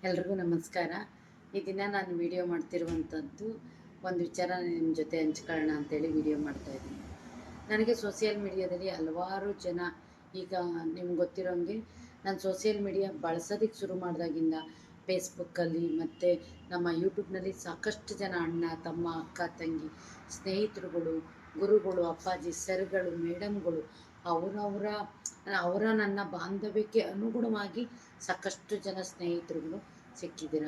ಎಲ್ರಿಗೂ ನಮಸ್ಕಾರ. ಈ ದಿನ ನಾನು ವಿಡಿಯೋ ಮಾಡ್ತಿರುವಂಥದ್ದು ಒಂದು ವಿಚಾರ ನಿಮ್ಮ ಜೊತೆ ಹಂಚ್ಕೊಳ್ಳೋಣ ಅಂತೇಳಿ ವಿಡಿಯೋ ಮಾಡ್ತಾಯಿದ್ದೀನಿ. ನನಗೆ ಸೋಷಿಯಲ್ ಮೀಡಿಯಾದಲ್ಲಿ ಹಲವಾರು ಜನ, ಈಗ ನಿಮ್ಗೆ ಗೊತ್ತಿರೋಂಗೆ ನಾನು ಸೋಷಿಯಲ್ ಮೀಡಿಯಾ ಬಳಸೋದಕ್ಕೆ ಶುರು ಮಾಡಿದಾಗಿಂದ ಫೇಸ್ಬುಕ್ಕಲ್ಲಿ ಮತ್ತು ನಮ್ಮ ಯೂಟ್ಯೂಬ್ನಲ್ಲಿ ಸಾಕಷ್ಟು ಜನ ಅಣ್ಣ ತಮ್ಮ ಅಕ್ಕ ತಂಗಿ ಸ್ನೇಹಿತರುಗಳು, ಗುರುಗಳು, ಅಪ್ಪಾಜಿ ಸರ್ಗಳು, ಮೇಡಮ್ಗಳು ಅವರವರ ಅವರ ನನ್ನ ಬಾಂಧವ್ಯಕ್ಕೆ ಅನುಗುಣವಾಗಿ ಸಾಕಷ್ಟು ಜನ ಸ್ನೇಹಿತರುಗಳು ಸಿಕ್ಕಿದ್ದೀರ.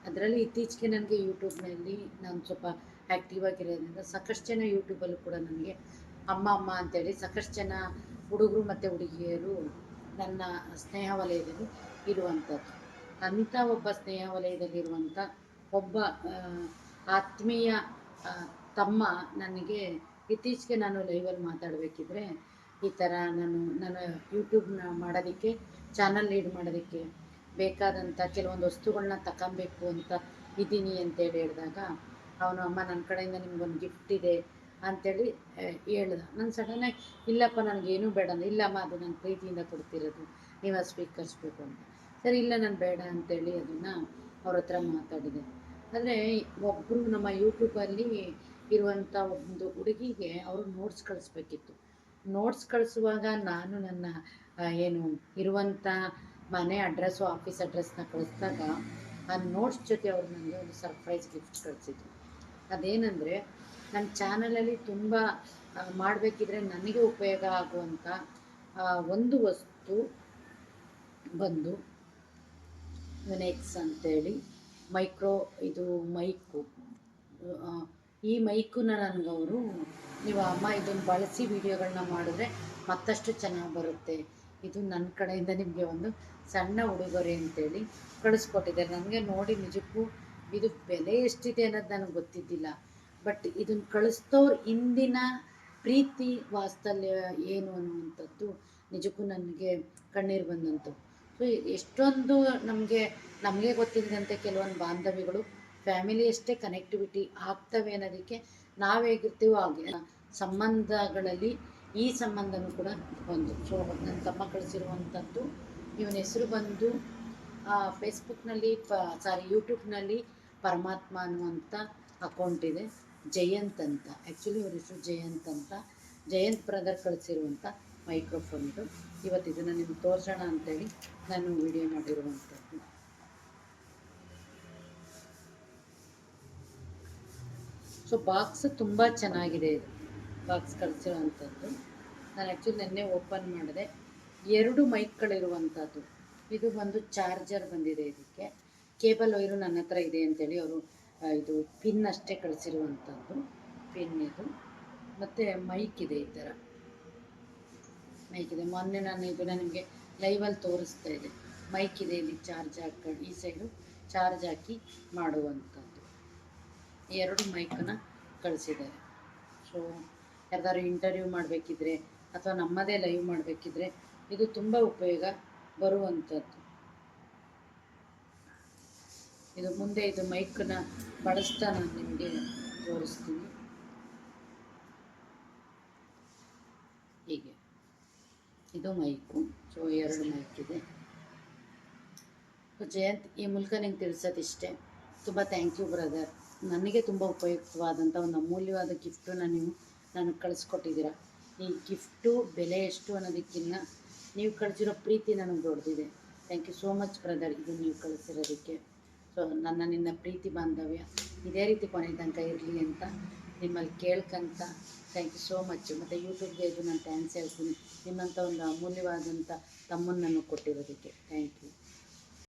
ಅದರಲ್ಲಿ ಇತ್ತೀಚೆಗೆ ನನಗೆ ಯೂಟ್ಯೂಬ್ನಲ್ಲಿ ನಾನು ಸ್ವಲ್ಪ ಆ್ಯಕ್ಟಿವ್ ಆಗಿರೋದ್ರಿಂದ ಸಾಕಷ್ಟು ಜನ ಯೂಟ್ಯೂಬಲ್ಲೂ ಕೂಡ ನನಗೆ ಅಮ್ಮ ಅಮ್ಮ ಅಂತೇಳಿ ಸಾಕಷ್ಟು ಜನ ಹುಡುಗರು ಮತ್ತು ಹುಡುಗಿಯರು ನನ್ನ ಸ್ನೇಹ ವಲಯದಲ್ಲಿ ಇರುವಂಥದ್ದು. ಅಂಥ ಒಬ್ಬ ಸ್ನೇಹ ವಲಯದಲ್ಲಿರುವಂಥ ಒಬ್ಬ ಆತ್ಮೀಯ ತಮ್ಮ ನನಗೆ ಇತ್ತೀಚೆಗೆ ನಾನು ಲೈವಲ್ಲಿ ಮಾತಾಡಬೇಕಿದ್ರೆ ಈ ಥರ ನಾನು ಯೂಟ್ಯೂಬ್ನ ಮಾಡೋದಕ್ಕೆ, ಚಾನಲ್ ಲೀಡ್ ಮಾಡೋದಕ್ಕೆ ಬೇಕಾದಂಥ ಕೆಲವೊಂದು ವಸ್ತುಗಳನ್ನ ತಗೊಬೇಕು ಅಂತ ಇದ್ದೀನಿ ಅಂತೇಳಿ ಹೇಳಿದಾಗ, ಅವನು ಅಮ್ಮ ನನ್ನ ಕಡೆಯಿಂದ ನಿಮ್ಗೊಂದು ಗಿಫ್ಟ್ ಇದೆ ಅಂಥೇಳಿ ಹೇಳ್ದ. ನಾನು ಸಡನ್ನಾಗಿ ಇಲ್ಲಪ್ಪ ನನಗೇನೂ ಬೇಡ ಅಂದರೆ, ಇಲ್ಲಮ್ಮ ಅದು ನನ್ನ ಪ್ರೀತಿಯಿಂದ ಕೊಡ್ತಿರೋದು, ನೀವು ಅದು ಸ್ವೀಕರಿಸ್ಬೇಕು ಅಂತ. ಸರಿ ಇಲ್ಲ ನಾನು ಬೇಡ ಅಂತೇಳಿ ಅದನ್ನು ಅವ್ರ ಹತ್ರ ಮಾತಾಡಿದೆ. ಆದರೆ ಒಬ್ಬರು ನಮ್ಮ ಯೂಟ್ಯೂಬಲ್ಲಿ ಇರುವಂಥ ಒಂದು ಹುಡುಗಿಗೆ ಅವರು ನೋಟ್ಸ್ ಕಳಿಸ್ಬೇಕಿತ್ತು. ನೋಟ್ಸ್ ಕಳಿಸುವಾಗ ನಾನು ನನ್ನ ಏನು ಇರುವಂಥ ಮನೆ ಅಡ್ರೆಸ್ಸು, ಆಫೀಸ್ ಅಡ್ರೆಸ್ನ ಕಳಿಸಿದಾಗ ಆ ನೋಟ್ಸ್ ಜೊತೆ ಅವ್ರು ನನಗೆ ಒಂದು ಸರ್ಪ್ರೈಸ್ ಗಿಫ್ಟ್ ಕಳಿಸಿದ್ರು. ಅದೇನೆಂದರೆ, ನನ್ನ ಚಾನಲಲ್ಲಿ ತುಂಬ ಮಾಡಬೇಕಿದ್ರೆ ನನಗೆ ಉಪಯೋಗ ಆಗುವಂಥ ಒಂದು ವಸ್ತು ಬಂದು ಯುನೆಕ್ಸ್ ಅಂತೇಳಿ ಮೈಕ್ರೋ, ಇದು ಮೈಕು. ಈ ಮೈಕನ್ನ ನನಗವರು, ನೀವು ಅಮ್ಮ ಇದನ್ನು ಬಳಸಿ ವೀಡಿಯೋಗಳನ್ನ ಮಾಡಿದ್ರೆ ಮತ್ತಷ್ಟು ಚೆನ್ನಾಗಿ ಬರುತ್ತೆ, ಇದು ನನ್ನ ಕಡೆಯಿಂದ ನಿಮಗೆ ಒಂದು ಸಣ್ಣ ಉಡುಗೊರೆ ಅಂತೇಳಿ ಕಳಿಸ್ಕೊಟ್ಟಿದ್ದಾರೆ. ನನಗೆ ನೋಡಿ ನಿಜಕ್ಕೂ ಇದು ಬೆಲೆ ಎಷ್ಟಿದೆ ಅನ್ನೋದು ನನಗೆ ಗೊತ್ತಿದ್ದಿಲ್ಲ. ಬಟ್ ಇದನ್ನು ಕಳಿಸ್ತವ್ರು ಹಿಂದಿನ ಪ್ರೀತಿ ವಾತ್ಸಲ್ಯ ಏನು ಅನ್ನುವಂಥದ್ದು ನಿಜಕ್ಕೂ ನನಗೆ ಕಣ್ಣೀರು ಬಂದಂತು. ಸೊ ಎಷ್ಟೊಂದು ನಮಗೆ ಗೊತ್ತಿಲ್ಲದಂತೆ ಕೆಲವೊಂದು ಬಾಂಧವ್ಯಗಳು ಫ್ಯಾಮಿಲಿಯಷ್ಟೇ ಕನೆಕ್ಟಿವಿಟಿ ಆಗ್ತವೆ ಅನ್ನೋದಕ್ಕೆ ನಾವು ಹೇಗಿರ್ತೀವೋ ಹಾಗೆ ಸಂಬಂಧಗಳಲ್ಲಿ ಈ ಸಂಬಂಧನೂ ಕೂಡ ಒಂದು. ಸೊ ನನ್ನ ತಮ್ಮ ಕಳಿಸಿರುವಂಥದ್ದು, ಇವನ ಹೆಸರು ಬಂದು ಫೇಸ್ಬುಕ್ನಲ್ಲಿ ಯೂಟ್ಯೂಬ್ನಲ್ಲಿ ಪರಮಾತ್ಮ ಅನ್ನುವಂಥ ಅಕೌಂಟ್ ಇದೆ, ಜಯಂತ್ ಅಂತ. ಆ್ಯಕ್ಚುಲಿ ಅವ್ರ ಹೆಸರು ಜಯಂತ್ ಅಂತ. ಜಯಂತ್ ಬ್ರದರ್ ಕಳಿಸಿರುವಂಥ ಮೈಕ್ರೋಫೋನ್ ಇದು. ಇವತ್ತು ಇದನ್ನು ನಿಮ್ಗೆ ತೋರಿಸೋಣ ಅಂತೇಳಿ ನಾನು ವಿಡಿಯೋ ಮಾಡಿರುವಂಥದ್ದು. ಸೊ ಬಾಕ್ಸ್ ತುಂಬ ಚೆನ್ನಾಗಿದೆ. ಇದು ಬಾಕ್ಸ್ ಕಳಿಸಿರುವಂಥದ್ದು ನಾನು ಆ್ಯಕ್ಚುಲಿ ನೆನ್ನೆ ಓಪನ್ ಮಾಡಿದೆ. 2 ಮೈಕ್ಗಳಿರುವಂಥದ್ದು. ಇದು ಬಂದು ಚಾರ್ಜರ್ ಬಂದಿದೆ. ಇದಕ್ಕೆ ಕೇಬಲ್ ವೈರು ನನ್ನ ಹತ್ರ ಇದೆ ಅಂತೇಳಿ ಅವರು ಇದು ಪಿನ್ ಅಷ್ಟೇ ಕಳಿಸಿರುವಂಥದ್ದು. ಪಿನ್ ಇದು ಮತ್ತು ಮೈಕ್ ಇದೆ. ಈ ಥರ ಮೈಕ್ ಇದೆ. ಮೊನ್ನೆ ನಾನು ಇದನ್ನು ನಿಮಗೆ ಲೈವಲ್ಲಿ ತೋರಿಸ್ತಾ ಇದೆ. ಮೈಕ್ ಇದೆ, ಇಲ್ಲಿ ಚಾರ್ಜ್ ಹಾಕೊಂಡು ಈ ಸೈಡು ಚಾರ್ಜ್ ಹಾಕಿ ಮಾಡುವಂಥದ್ದು 2 ಮೈಕನ್ನು ಕಳಿಸಿದ್ದಾರೆ. ಸೊ ಯಾರ್ದಾದ್ರು ಇಂಟರ್ವ್ಯೂ ಮಾಡಬೇಕಿದ್ರೆ ಅಥವಾ ನಮ್ಮದೇ ಲೈವ್ ಮಾಡಬೇಕಿದ್ರೆ ಇದು ತುಂಬ ಉಪಯೋಗ ಬರುವಂಥದ್ದು. ಇದು ಮುಂದೆ ಇದು ಮೈಕನ್ನ ಬಳಸ್ತಾ ನಾನು ನಿಮಗೆ ತೋರಿಸ್ತೀನಿ. ಹೀಗೆ ಇದು ಮೈಕು. ಸೊ 2 ಮೈಕ್ ಇದೆ. ಜಯಂತ್, ಈ ಮೂಲಕ ನಿಂಗೆ ತಿಳಿಸೋದಿಷ್ಟೇ. ತುಂಬ ಥ್ಯಾಂಕ್ ಯು ಬ್ರದರ್. ನನಗೆ ತುಂಬ ಉಪಯುಕ್ತವಾದಂಥ ಒಂದು ಅಮೂಲ್ಯವಾದ ಗಿಫ್ಟನ್ನು ನೀವು ನನಗೆ ಕಳಿಸ್ಕೊಟ್ಟಿದ್ದೀರ. ಈ ಗಿಫ್ಟು ಬೆಲೆ ಎಷ್ಟು ಅನ್ನೋದಕ್ಕಿಂತ ನೀವು ಕಳಿಸಿರೋ ಪ್ರೀತಿ ನನಗೆ ದೊಡ್ಡದಿದೆ. Thank you so much brother, ಇದು ನೀವು ಕಳಿಸಿರೋದಕ್ಕೆ. ಸೊ ನಿನ್ನ ಪ್ರೀತಿ ಬಾಂಧವ್ಯ ಇದೇ ರೀತಿ ಕೊನೆ ತನಕ ಇರಲಿ ಅಂತ ನಿಮ್ಮಲ್ಲಿ ಕೇಳ್ಕಂತ ಥ್ಯಾಂಕ್ ಯು ಸೋ ಮಚ್. ಮತ್ತು ಯೂಟ್ಯೂಬ್ಗೆ ಇದು ನಾನು ಥ್ಯಾಂಕ್ಸ್ ಹೇಳ್ತೀನಿ, ನಿಮ್ಮಂಥ ಒಂದು ಅಮೂಲ್ಯವಾದಂಥ ತಮ್ಮನ್ನು ನನಗೆ ಕೊಟ್ಟಿರೋದಕ್ಕೆ. Thank you.